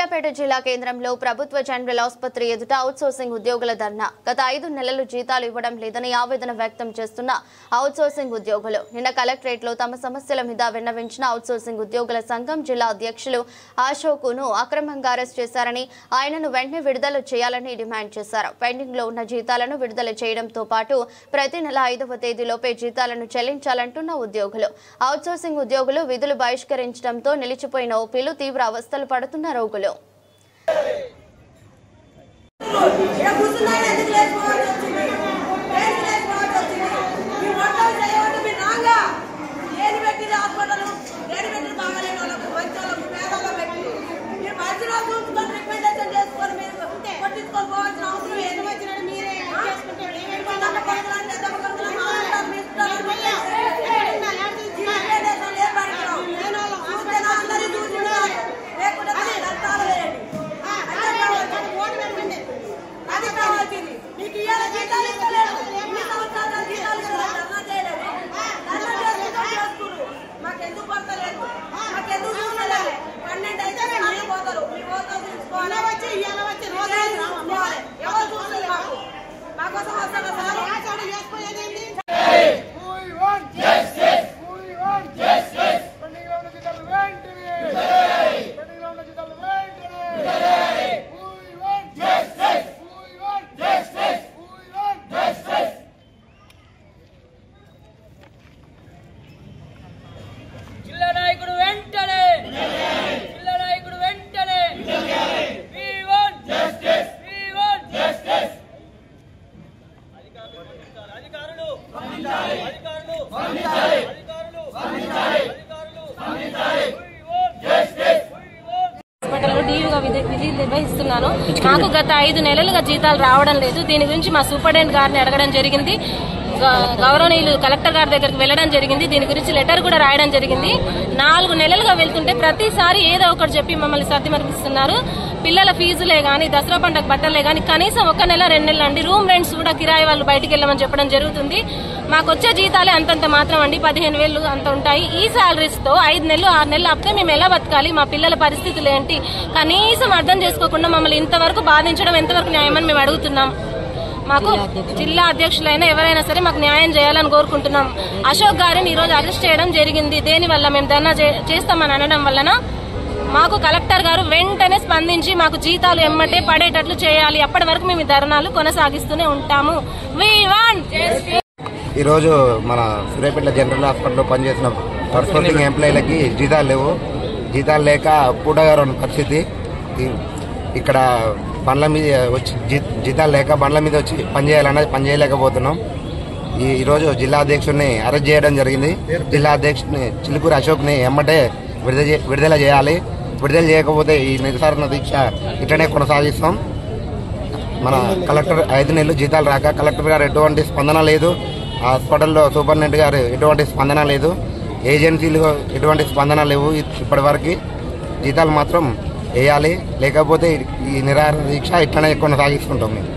సూర్యాపేట జిల్లా కేంద్రంలో ప్రభుత్వ జనరల్ ఆసుపత్రి ఎదుట అవుట్సోర్సింగ్ ఉద్యోగుల ధర్నా. గత 5 నెలలు జీతాలు ఇవ్వడం లేదని ఆవేదన వ్యక్తం చేస్తున్న అవుట్సోర్సింగ్ ఉద్యోగులు నిన్న కలెక్టరేట్లో తమ సమస్యల మీద విన్నవించిన అవుట్సోర్సింగ్ ఉద్యోగుల సంఘం జిల్లా అధ్యక్షులు అశోక్ను అక్రమంగా అరెస్ట్ చేశారని, ఆయనను వెంటనే విడుదల చేయాలని డిమాండ్ చేశారు. పెండింగ్ లో ఉన్న జీతాలను విడుదల చేయడంతో పాటు ప్రతి నెల 5వ తేదీలోపే జీతాలను చెల్లించాలంటున్న ఉద్యోగులు. అవుట్సోర్సింగ్ ఉద్యోగులు విధులు బహిష్కరించడంతో నిలిచిపోయిన ఓపీలు తీవ్ర అవస్థలు పడుతున్న రోగులు. విధి నిర్వహిస్తున్నాను. నాకు గత 5 నెలలుగా జీతాలు రావడం లేదు. దీని గురించి మా సూపరింటెండెంట్ గారిని అడగడం జరిగింది. గౌరవనీయులు కలెక్టర్ గారి దగ్గరికి వెళ్లడం జరిగింది. దీని గురించి లెటర్ కూడా రాయడం జరిగింది. 4 నెలలుగా వెళ్తుంటే ప్రతిసారి ఏదో ఒకటి చెప్పి మమ్మల్ని సర్దిమరిపిస్తున్నారు. పిల్లల ఫీజులే గానీ, దసరా పండుగ బట్టలే గానీ కనీసం 1 నెల 2 నెలలు అండి. రూమ్ రెంట్స్ కూడా కిరాయి వాళ్ళు బయటికి వెళ్ళమని చెప్పడం జరుగుతుంది. మాకు వచ్చే జీతాలే అంతంత మాత్రం అండి, 15,000 అంత ఉంటాయి. ఈ సాలరీస్ తో 5 నెలలు 6 నెలలు అప్పుడే మేము ఎలా బతకాలి? మా పిల్లల పరిస్థితులు ఏంటి? కనీసం అర్థం చేసుకోకుండా మమ్మల్ని ఇంతవరకు బాధించడం ఎంతవరకు న్యాయమని మేము అడుగుతున్నాం. మాకు జిల్లా అధ్యక్షులైనా ఎవరైనా సరే మాకు న్యాయం చేయాలని కోరుకుంటున్నాం. అశోక్ గారిని ఈరోజు అరెస్ట్ చేయడం జరిగింది. దేనివల్ల మేము ధర్నా చేస్తామని అనడం వలన మాకు కలెక్టర్ గారు వెంటనే స్పందించి మాకు జీతాలు ఎమ్మటే పడేటట్లు చేయాలి. అప్పటి వరకు మేము ధర్నాలు కొనసాగిస్తూనే ఉంటాము. ఈ రోజు మన సూర్యాపేట జనరల్ హాస్పిటల్లో పనిచేసిన అవుట్సోర్సింగ్ ఎంప్లాయీలకి జీతాలు లేవు. జీతాలు లేక పూటగారు పరిస్థితి. ఇక్కడ బండ్ల మీద వచ్చి జీతాలు లేక బండ్ల మీద వచ్చి పనిచేయాలన్నది పని చేయలేకపోతున్నాం. ఈరోజు జిల్లా అధ్యక్షుడిని అరెస్ట్ చేయడం జరిగింది. జిల్లా అధ్యక్షుడిని చిలుకూరి అశోక్ని ఎమ్మటే విడుదల చేయాలి. విడుదల చేయకపోతే ఈ నిరసన దీక్ష ఇట్లనే కొనసాగిస్తాం. మన కలెక్టర్ 5 నెలలు జీతాలు రాక కలెక్టర్ గారు ఎటువంటి స్పందన లేదు. హాస్పిటల్లో సూపరింటెండెంట్ గారు ఎటువంటి స్పందన లేదు. ఏజెన్సీలు ఎటువంటి స్పందన లేవు. ఇప్పటి వరకు జీతాలు మాత్రం వేయాలి. లేకపోతే ఈ నిరాహార దీక్ష ఇట్లనే కొనసాగిస్తుంటాం మేము.